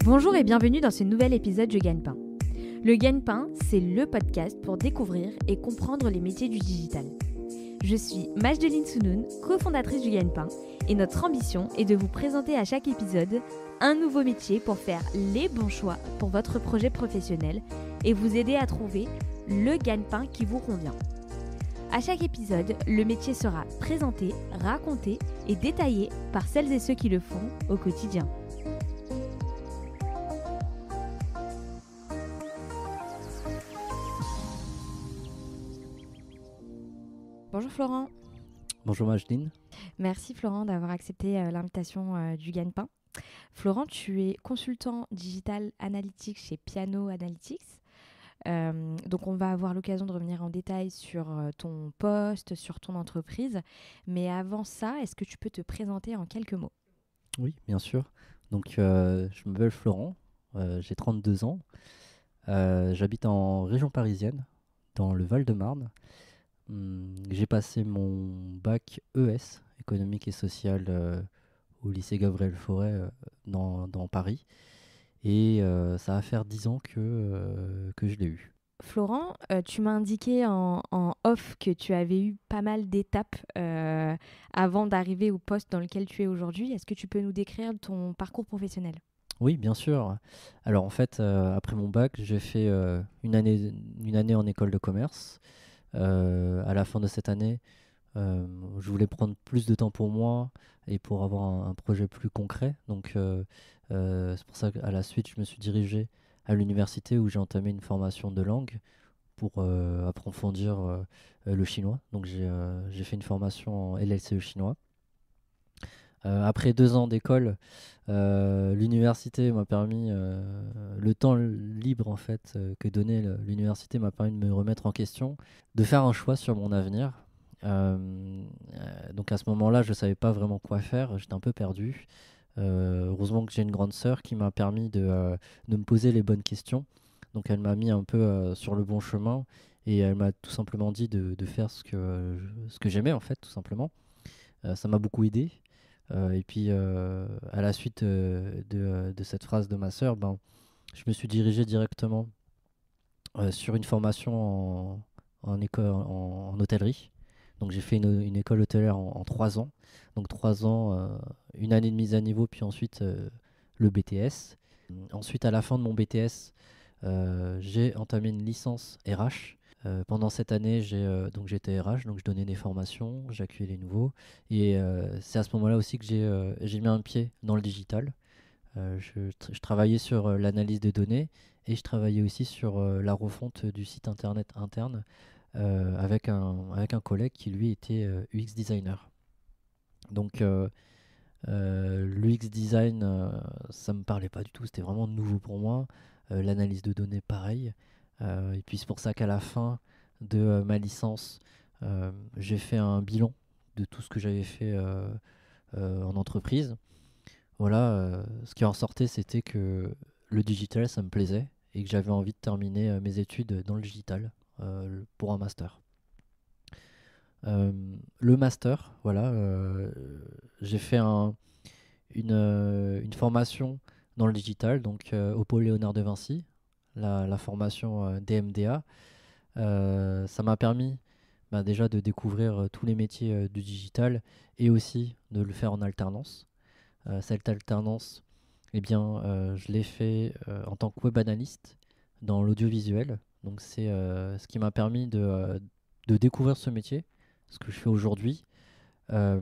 Bonjour et bienvenue dans ce nouvel épisode du Gagne-Pain. Le Gagne-Pain, c'est le podcast pour découvrir et comprendre les métiers du digital. Je suis Majdeline Sounoun, cofondatrice du Gagne-Pain, et notre ambition est de vous présenter à chaque épisode un nouveau métier pour faire les bons choix pour votre projet professionnel et vous aider à trouver le gagne-pain qui vous convient. À chaque épisode, le métier sera présenté, raconté et détaillé par celles et ceux qui le font au quotidien. Bonjour Florent. Bonjour Majdeline. Merci Florent d'avoir accepté l'invitation du Gagne-Pain. Florent, tu es consultant digital analytics chez Piano Analytics. Donc on va avoir l'occasion de revenir en détail sur ton poste, sur ton entreprise. Mais avant ça, est-ce que tu peux te présenter en quelques mots ? Oui, bien sûr. Donc je m'appelle Florent, j'ai 32 ans. J'habite en région parisienne, dans le Val-de-Marne. J'ai passé mon bac ES, économique et social, au lycée Gabriel Fauré dans Paris. Et ça va faire 10 ans que je l'ai eu. Florent, tu m'as indiqué en off que tu avais eu pas mal d'étapes avant d'arriver au poste dans lequel tu es aujourd'hui. Est-ce que tu peux nous décrire ton parcours professionnel ? Oui, bien sûr. Alors en fait, après mon bac, j'ai fait une année en école de commerce. À la fin de cette année, je voulais prendre plus de temps pour moi et pour avoir un projet plus concret. Donc c'est pour ça qu'à la suite, je me suis dirigé à l'université où j'ai entamé une formation de langue pour approfondir le chinois. Donc j'ai fait une formation en LLCE chinois. Après 2 ans d'école, l'université m'a permis, le temps libre en fait que donnait l'université m'a permis de me remettre en question, de faire un choix sur mon avenir. Donc à ce moment-là, je ne savais pas vraiment quoi faire, j'étais un peu perdu. Heureusement que j'ai une grande sœur qui m'a permis de me poser les bonnes questions. Donc elle m'a mis un peu sur le bon chemin et elle m'a tout simplement dit de faire ce que j'aimais en fait, tout simplement. Ça m'a beaucoup aidé. Et puis, à la suite de cette phrase de ma sœur, je me suis dirigé directement sur une formation en hôtellerie. Donc, j'ai fait une école hôtelière en 3 ans. Donc, 3 ans, une année de mise à niveau, puis ensuite le BTS. Ensuite, à la fin de mon BTS, j'ai entamé une licence RH. Pendant cette année, donc j'étais RH, donc je donnais des formations, j'accueillais les nouveaux. Et c'est à ce moment-là aussi que j'ai mis un pied dans le digital. Je travaillais sur l'analyse des données et je travaillais aussi sur la refonte du site internet interne avec un collègue qui lui était UX designer. Donc l'UX design, ça me parlait pas du tout, c'était vraiment nouveau pour moi. L'analyse de données, pareil. Et puis c'est pour ça qu'à la fin de ma licence, j'ai fait un bilan de tout ce que j'avais fait en entreprise. Voilà, ce qui en sortait, c'était que le digital, ça me plaisait et que j'avais envie de terminer mes études dans le digital pour un master. Le master, voilà, j'ai fait une formation dans le digital, donc au pôle Léonard de Vinci, la formation DMDA. Ça m'a permis déjà de découvrir tous les métiers du digital et aussi de le faire en alternance. Cette alternance, eh bien, je l'ai fait en tant que web analyste dans l'audiovisuel. Donc c'est ce qui m'a permis de découvrir ce métier, ce que je fais aujourd'hui. Euh,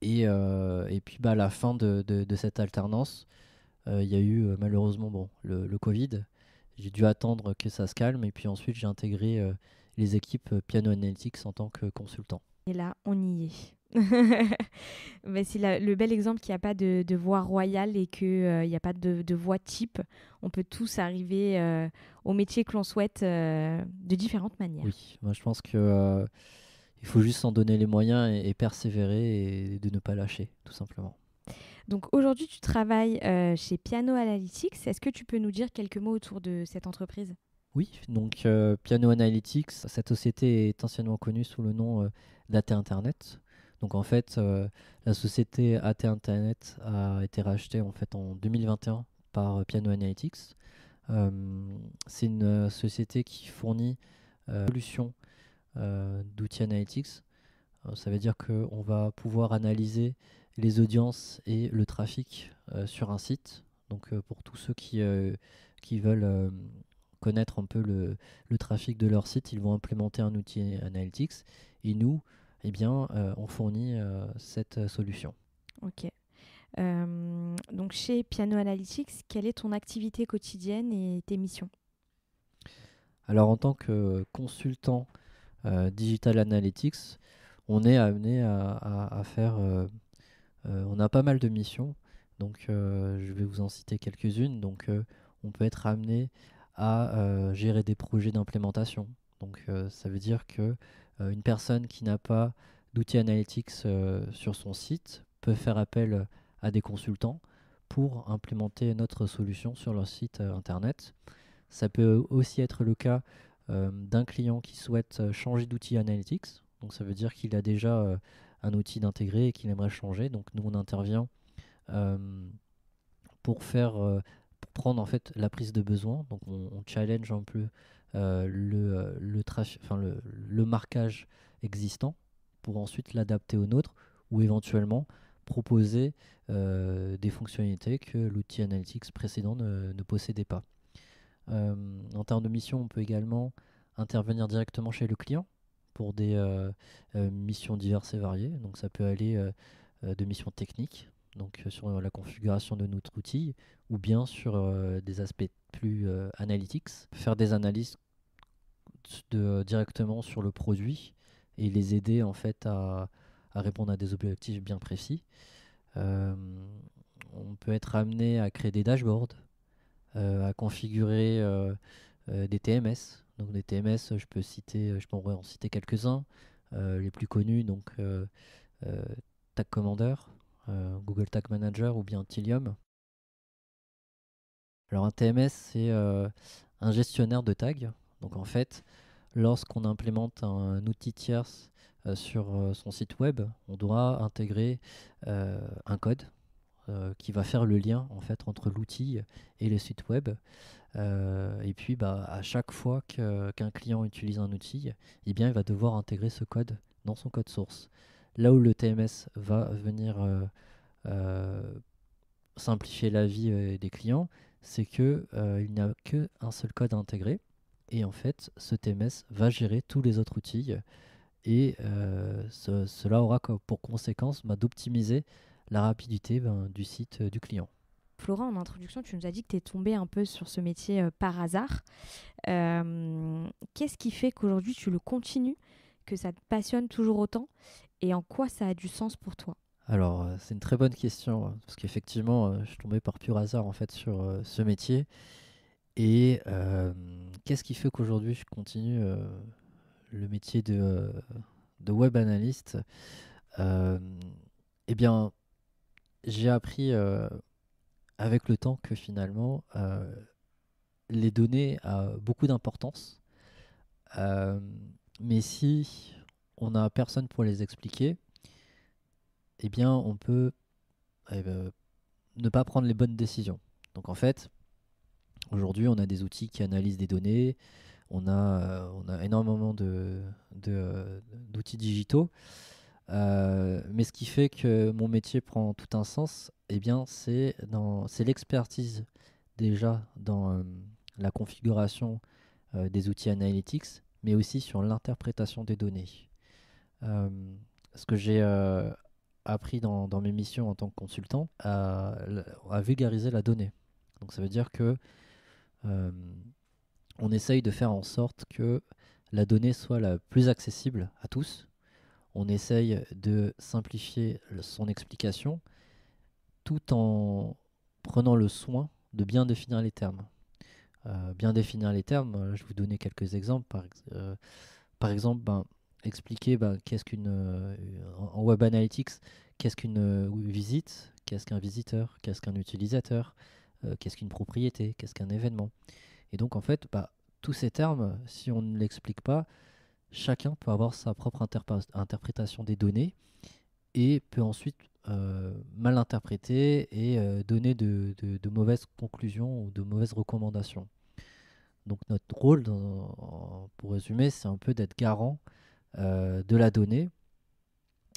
et puis à la fin de cette alternance, il y a eu malheureusement le Covid. J'ai dû attendre que ça se calme et puis ensuite j'ai intégré les équipes Piano Analytics en tant que consultant. Et là, on y est. Mais c'est le bel exemple qu'il n'y a pas de voie royale et qu'il n'y a pas de voie type. On peut tous arriver au métier que l'on souhaite de différentes manières. Oui, moi je pense que il faut juste s'en donner les moyens et persévérer et de ne pas lâcher, tout simplement. Donc aujourd'hui, tu travailles chez Piano Analytics. Est-ce que tu peux nous dire quelques mots autour de cette entreprise ? Oui, donc Piano Analytics, cette société est anciennement connue sous le nom d'AT Internet. Donc en fait, la société AT Internet a été rachetée en fait en 2021 par Piano Analytics. C'est une société qui fournit solutions d'outils analytics. Ça veut dire qu'on va pouvoir analyser les audiences et le trafic sur un site. Donc pour tous ceux qui veulent connaître un peu le trafic de leur site, ils vont implémenter un outil analytics. Et nous, eh bien, on fournit cette solution. Ok. Donc chez Piano Analytics, quelle est ton activité quotidienne et tes missions? Alors en tant que consultant Digital Analytics, on est amené à faire... on a pas mal de missions, donc je vais vous en citer quelques-unes. Donc on peut être amené à gérer des projets d'implémentation. Donc ça veut dire que une personne qui n'a pas d'outils analytics sur son site peut faire appel à des consultants pour implémenter notre solution sur leur site internet. Ça peut aussi être le cas d'un client qui souhaite changer d'outil analytics. Donc ça veut dire qu'il a déjà un outil d'intégrer et qu'il aimerait changer. Donc nous on intervient euh, pour prendre en fait la prise de besoin. Donc on challenge un peu le marquage existant pour ensuite l'adapter au nôtre ou éventuellement proposer des fonctionnalités que l'outil analytics précédent ne possédait pas. En termes de mission, on peut également intervenir directement chez le client pour des missions diverses et variées. Donc ça peut aller de missions techniques, donc sur la configuration de notre outil, ou bien sur des aspects plus analytics, faire des analyses directement sur le produit et les aider en fait à répondre à des objectifs bien précis. On peut être amené à créer des dashboards, à configurer des TMS. Donc des TMS, je peux en citer quelques-uns. Les plus connus, donc Tag Commander, Google Tag Manager ou bien Tilium. Alors un TMS, c'est un gestionnaire de tags. Donc en fait, lorsqu'on implémente un outil tierce sur son site web, on doit intégrer un code qui va faire le lien en fait entre l'outil et le site web. Et puis à chaque fois qu'un client utilise un outil, eh bien, il va devoir intégrer ce code dans son code source. Là où le TMS va venir simplifier la vie des clients, c'est qu'il n'y a qu'un seul code à intégrer. Et en fait, ce TMS va gérer tous les autres outils. Et cela aura pour conséquence d'optimiser la rapidité du site du client. Florent, en introduction, tu nous as dit que tu es tombé un peu sur ce métier par hasard. Qu'est-ce qui fait qu'aujourd'hui tu le continues, que ça te passionne toujours autant et en quoi ça a du sens pour toi? Alors, c'est une très bonne question, parce qu'effectivement, je suis tombé par pur hasard en fait sur ce métier. Et qu'est-ce qui fait qu'aujourd'hui je continue le métier de web analyst? Eh bien, j'ai appris avec le temps que finalement, les données ont beaucoup d'importance. Mais si on n'a personne pour les expliquer, eh bien, on peut ne pas prendre les bonnes décisions. Donc en fait, aujourd'hui, on a des outils qui analysent des données, on a énormément d'outils digitaux, mais ce qui fait que mon métier prend tout un sens, eh bien, c'est l'expertise déjà dans la configuration des outils analytics, mais aussi sur l'interprétation des données. Ce que j'ai appris dans mes missions en tant que consultant à vulgariser la donnée. Donc ça veut dire que on essaye de faire en sorte que la donnée soit la plus accessible à tous. On essaye de simplifier son explication tout en prenant le soin de bien définir les termes. Bien définir les termes, je vais vous donner quelques exemples. Par exemple, expliquer qu'est-ce en Web Analytics, qu'est-ce qu'une visite, qu'est-ce qu'un visiteur, qu'est-ce qu'un utilisateur, qu'est-ce qu'une propriété, qu'est-ce qu'un événement. Et donc en fait, tous ces termes, si on ne l'explique pas, chacun peut avoir sa propre interprétation des données et peut ensuite mal interpréter et donner de mauvaises conclusions ou de mauvaises recommandations. Donc notre rôle, pour résumer, c'est un peu d'être garant de la donnée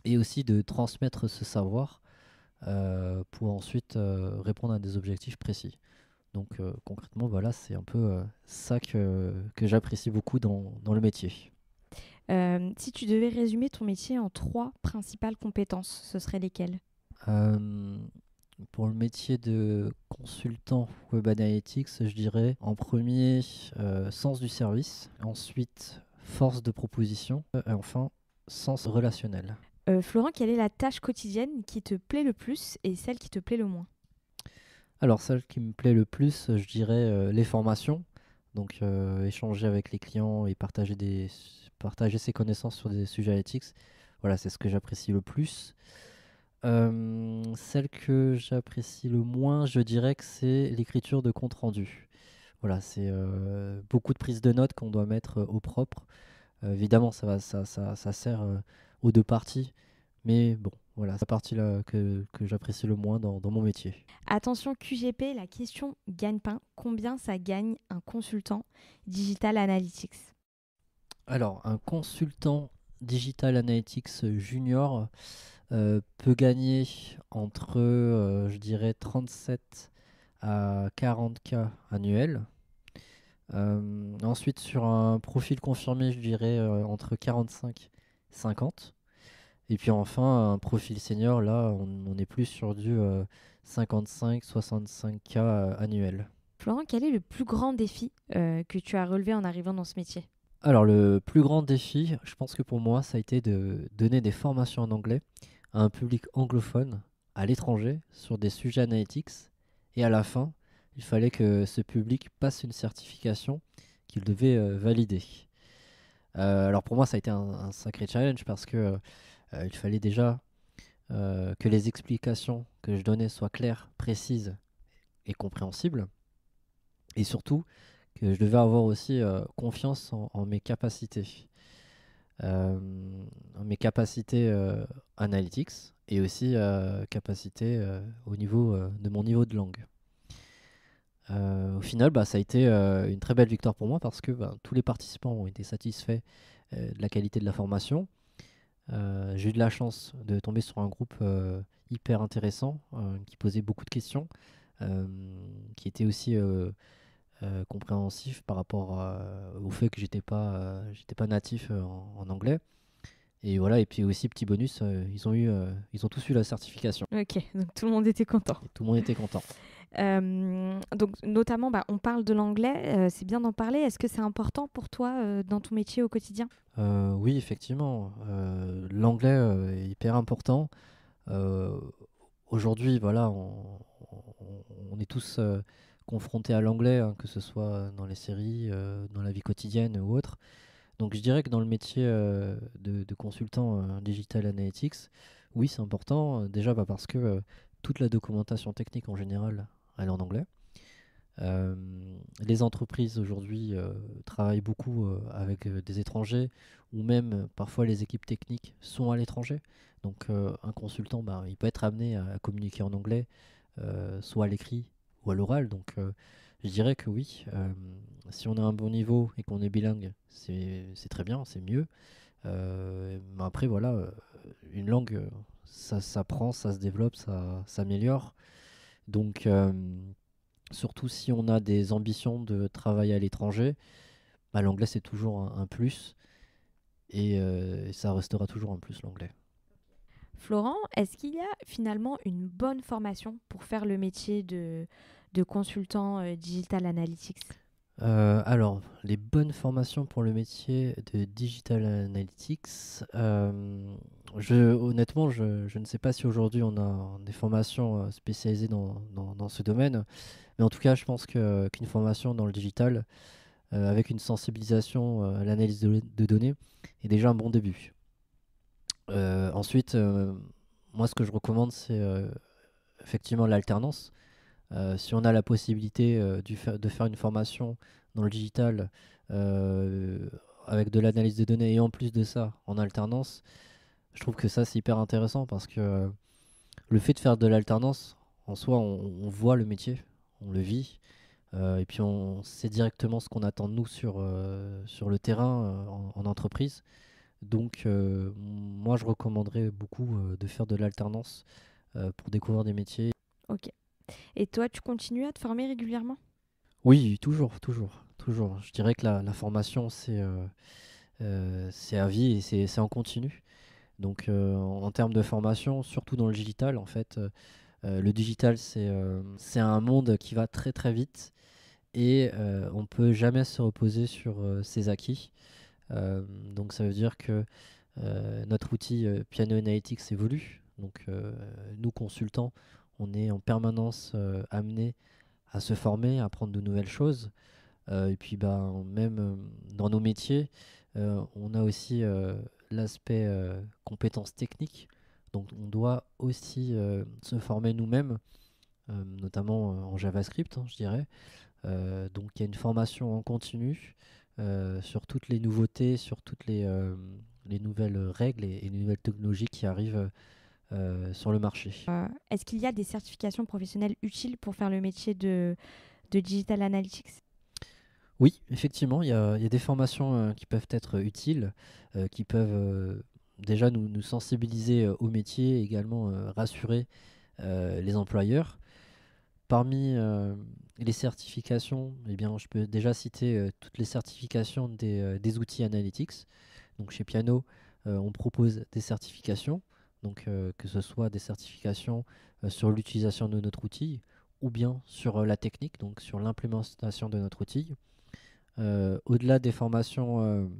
et aussi de transmettre ce savoir pour ensuite répondre à des objectifs précis. Donc concrètement, voilà, c'est un peu ça que j'apprécie beaucoup dans le métier. Si tu devais résumer ton métier en 3 principales compétences, ce seraient lesquelles? Pour le métier de consultant Web Analytics, je dirais en premier sens du service, ensuite force de proposition et enfin sens relationnel. Florent, quelle est la tâche quotidienne qui te plaît le plus et celle qui te plaît le moins? Alors celle qui me plaît le plus, je dirais les formations, donc échanger avec les clients et partager ses connaissances sur des sujets analytics. Voilà, c'est ce que j'apprécie le plus. Celle que j'apprécie le moins, je dirais que c'est l'écriture de compte rendu. Voilà, c'est beaucoup de prises de notes qu'on doit mettre au propre. Évidemment, ça sert aux deux parties, mais bon, voilà, c'est la partie-là que j'apprécie le moins dans mon métier. Attention QGP, la question gagne-pain. Combien ça gagne un consultant Digital Analytics? Alors, un consultant Digital Analytics junior peut gagner entre, je dirais, 37 à 40K annuels. Ensuite, sur un profil confirmé, je dirais entre 45 et 50. Et puis enfin, un profil senior, là, on est plus sur du 55-65K annuel. Florent, quel est le plus grand défi que tu as relevé en arrivant dans ce métier? Alors, le plus grand défi, je pense que pour moi, ça a été de donner des formations en anglais à un public anglophone à l'étranger sur des sujets analytics. Et à la fin, il fallait que ce public passe une certification qu'il devait valider. Alors pour moi, ça a été un sacré challenge parce que il fallait déjà que les explications que je donnais soient claires, précises et compréhensibles. Et surtout, que je devais avoir aussi confiance en mes capacités. Mes capacités analytics et aussi capacités au niveau de mon niveau de langue. Au final, ça a été une très belle victoire pour moi parce que tous les participants ont été satisfaits de la qualité de la formation. J'ai eu de la chance de tomber sur un groupe hyper intéressant qui posait beaucoup de questions, qui était aussi compréhensif par rapport au fait que j'étais pas natif en anglais. Et voilà, et puis aussi petit bonus, ils ont tous eu la certification. Ok, donc tout le monde était content. Et tout le monde était content. Donc notamment, on parle de l'anglais, c'est bien d'en parler. Est-ce que c'est important pour toi dans ton métier au quotidien? Oui, effectivement, l'anglais est hyper important. Aujourd'hui, voilà, on est tous confrontés à l'anglais, hein, que ce soit dans les séries, dans la vie quotidienne ou autre. Donc je dirais que dans le métier de consultant digital analytics, oui, c'est important. Déjà parce que toute la documentation technique en général, elle est en anglais. Les entreprises aujourd'hui travaillent beaucoup avec des étrangers ou même parfois les équipes techniques sont à l'étranger. Donc un consultant, il peut être amené à communiquer en anglais, soit à l'écrit ou à l'oral. Donc je dirais que oui, si on a un bon niveau et qu'on est bilingue, c'est très bien, c'est mieux. Mais après, voilà, une langue, ça s'apprend, ça se développe, ça s'améliore. Donc surtout si on a des ambitions de travailler à l'étranger, l'anglais c'est toujours un plus et ça restera toujours un plus l'anglais. Florent, est-ce qu'il y a finalement une bonne formation pour faire le métier de consultant digital analytics? Alors, les bonnes formations pour le métier de Digital Analytics, honnêtement, je ne sais pas si aujourd'hui on a des formations spécialisées dans ce domaine, mais en tout cas, je pense qu'une formation dans le digital, avec une sensibilisation à l'analyse de données, est déjà un bon début. Ensuite, moi, ce que je recommande, c'est effectivement l'alternance. Si on a la possibilité de faire une formation dans le digital avec de l'analyse de données et en plus de ça en alternance, je trouve que ça c'est hyper intéressant parce que Le fait de faire de l'alternance, en soi, on voit le métier, on le vit, et puis on sait directement ce qu'on attend de nous sur le terrain, en entreprise. Donc, moi, je recommanderais beaucoup de faire de l'alternance pour découvrir des métiers. Ok. Et toi, tu continues à te former régulièrement? Oui, toujours, toujours, toujours. Je dirais que la formation, c'est à vie et c'est en continu. Donc, en termes de formation, surtout dans le digital, en fait, le digital, c'est un monde qui va très très vite et on ne peut jamais se reposer sur ses acquis. Donc, ça veut dire que notre outil Piano Analytics évolue. Donc, nous, consultants, on est en permanence amenés à se former, à apprendre de nouvelles choses. Et puis, même dans nos métiers, on a aussi l'aspect compétences techniques. Donc, on doit aussi se former nous-mêmes, notamment en JavaScript, hein, je dirais. Donc, il y a une formation en continu sur toutes les nouveautés, sur toutes les nouvelles règles et les nouvelles technologies qui arrivent sur le marché. Est-ce qu'il y a des certifications professionnelles utiles pour faire le métier de Digital Analytics? Oui, effectivement, il y a des formations qui peuvent être utiles, qui peuvent déjà nous sensibiliser au métier et également rassurer les employeurs. Parmi les certifications, eh bien, je peux déjà citer toutes les certifications des outils analytics. Donc chez Piano, on propose des certifications, donc que ce soit des certifications sur l'utilisation de notre outil ou bien sur la technique, donc sur l'implémentation de notre outil. Au-delà des formations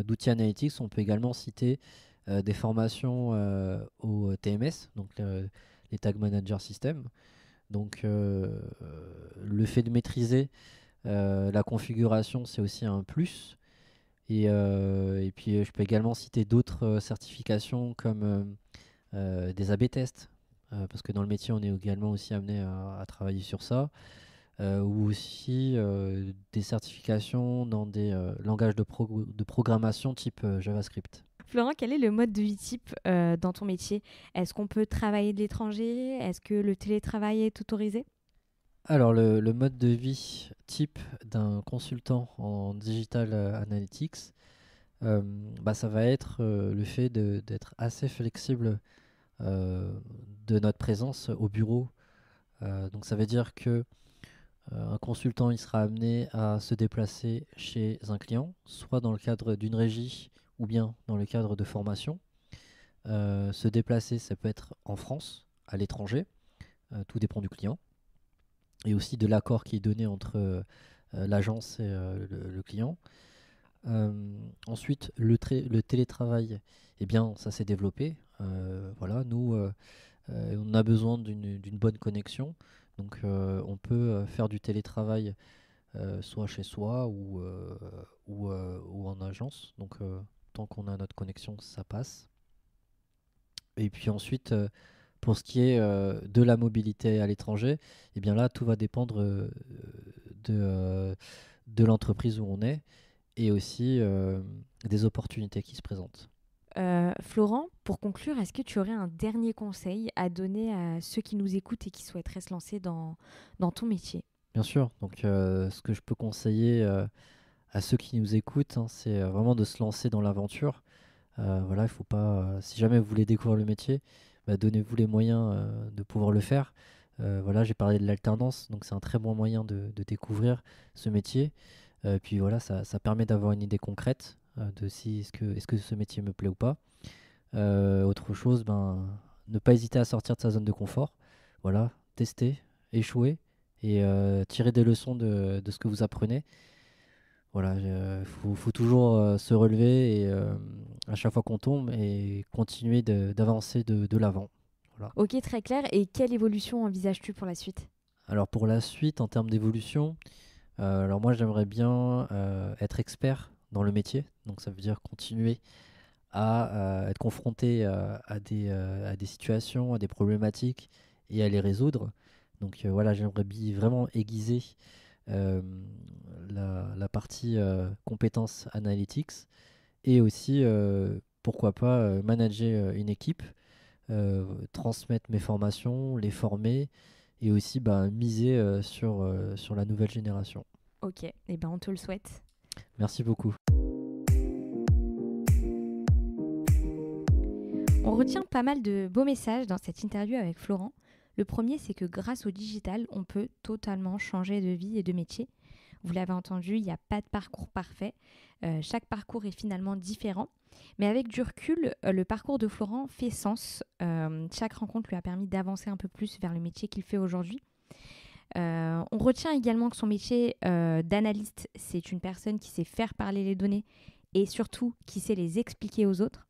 d'outils analytics, on peut également citer des formations au TMS, donc les Tag Manager System. Donc le fait de maîtriser la configuration, c'est aussi un plus. Et puis je peux également citer d'autres certifications comme des A/B tests, parce que dans le métier, on est également aussi amené à travailler sur ça. Ou aussi des certifications dans des langages de programmation type JavaScript. Florent, quel est le mode de vie type dans ton métier? Est-ce qu'on peut travailler de l'étranger? Est-ce que le télétravail est autorisé? Alors, le mode de vie type d'un consultant en digital analytics, ça va être le fait d'être assez flexible euh, de notre présence au bureau. Donc, ça veut dire que un consultant il sera amené à se déplacer chez un client, soit dans le cadre d'une régie ou bien dans le cadre de formation. Se déplacer, ça peut être en France, à l'étranger, tout dépend du client, et aussi de l'accord qui est donné entre l'agence et le client. Ensuite, le télétravail, eh bien, ça s'est développé. Voilà, nous, on a besoin d'une bonne connexion, donc on peut faire du télétravail soit chez soi ou en agence. Donc, tant qu'on a notre connexion, ça passe. Et puis ensuite, pour ce qui est de la mobilité à l'étranger, eh bien là, tout va dépendre de, euh, de l'entreprise où on est et aussi des opportunités qui se présentent. Florent, pour conclure, est-ce que tu aurais un dernier conseil à donner à ceux qui nous écoutent et qui souhaiteraient se lancer dans ton métier? Bien sûr, donc ce que je peux conseiller à ceux qui nous écoutent, hein, c'est vraiment de se lancer dans l'aventure. Voilà, il faut pas, si jamais vous voulez découvrir le métier, donnez-vous les moyens de pouvoir le faire. Voilà, j'ai parlé de l'alternance, donc c'est un très bon moyen de découvrir ce métier. Puis voilà, ça permet d'avoir une idée concrète de si est-ce que ce métier me plaît ou pas. Autre chose, ne pas hésiter à sortir de sa zone de confort. Voilà, tester, échouer et tirer des leçons de ce que vous apprenez. Voilà, faut toujours se relever et à chaque fois qu'on tombe et continuer d'avancer de l'avant. Voilà. Ok, très clair. Et quelle évolution envisages-tu pour la suite? Alors pour la suite, en termes d'évolution, alors moi j'aimerais bien être expert dans le métier. Donc ça veut dire continuer à être confronté à des situations, à des problématiques et à les résoudre. Donc voilà, j'aimerais vraiment aiguiser euh, la partie compétences analytics et aussi, pourquoi pas, manager une équipe transmettre mes formations, les former et aussi miser sur la nouvelle génération. Ok, et ben on te le souhaite. Merci beaucoup. On retient pas mal de beaux messages dans cette interview avec Florent. Le premier, c'est que grâce au digital, on peut totalement changer de vie et de métier. Vous l'avez entendu, il n'y a pas de parcours parfait. Chaque parcours est finalement différent. Mais avec du recul, le parcours de Florent fait sens. Chaque rencontre lui a permis d'avancer un peu plus vers le métier qu'il fait aujourd'hui. On retient également que son métier d'analyste, c'est une personne qui sait faire parler les données et surtout qui sait les expliquer aux autres.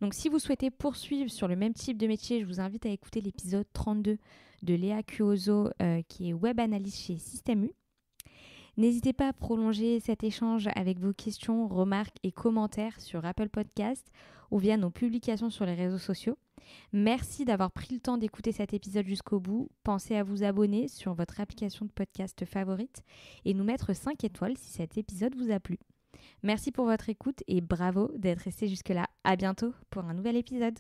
Donc si vous souhaitez poursuivre sur le même type de métier, je vous invite à écouter l'épisode 32 de Léa Cuozo qui est web analyste chez Système U. N'hésitez pas à prolonger cet échange avec vos questions, remarques et commentaires sur Apple Podcast ou via nos publications sur les réseaux sociaux. Merci d'avoir pris le temps d'écouter cet épisode jusqu'au bout. Pensez à vous abonner sur votre application de podcast favorite et nous mettre 5 étoiles si cet épisode vous a plu. Merci pour votre écoute et bravo d'être resté jusque-là. À bientôt pour un nouvel épisode.